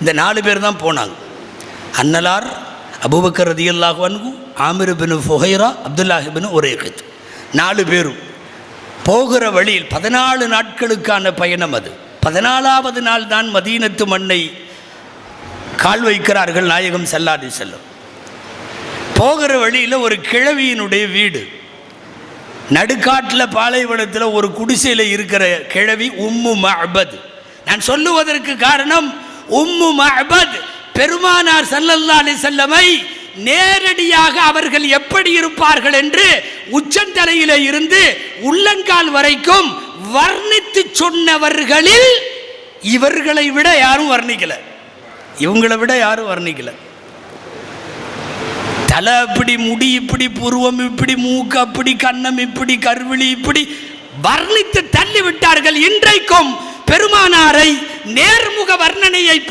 இந்த 4 பேர் தான் போனாங்க. அன்னலார், அபூபக்கர் ரலியல்லாஹு அன்ஹு, ஆமிர் பின் ஃபுஹைரா, அப்துல்லாஹ் பின் உரைகத், 4 பேரும் போகிற வழியில் 14 நாட்களுக்கான பயணம். அது 14வது நாள் தான் மதீனத்து மண்ணை கால் வைக்கிறார்கள் நாயகம் ஸல்லல்லாஹு அலைஹி வஸல்லம். போகிற வழியில் ஒரு கிழவியினுடைய வீடு, நடுக்காட்டில் பாலைவனத்தில் ஒரு குடிசையில் இருக்கிற கிழவி உம்மு மஅபத். நான் சொல்லுவதற்கு காரணம், உம்மு மஅபத் பெருமானார் ஸல்லல்லாஹு அலைஹி வஸல்லமை நேரடியாக அவர்கள் எப்படி இருப்பார்கள் என்று உச்சந்தலையில இருந்து உள்ளங்கால் வரைக்கும் வர்ணித்து சொன்னவர்களில் இவர்களை விட யாரும் வர்ணிக்கல, இவங்களை விட யாரும் வர்ணிக்கல. தலை இப்படி, முடி இப்படி, புருவம் இப்படி, மூக்கு அப்படி, கன்னம் இப்படி, கருவிழி இப்படி வர்ணித்து தள்ளி விட்டார்கள். இன்றைக்கும் பெருமானாரை நேர்முக வர்ணனையை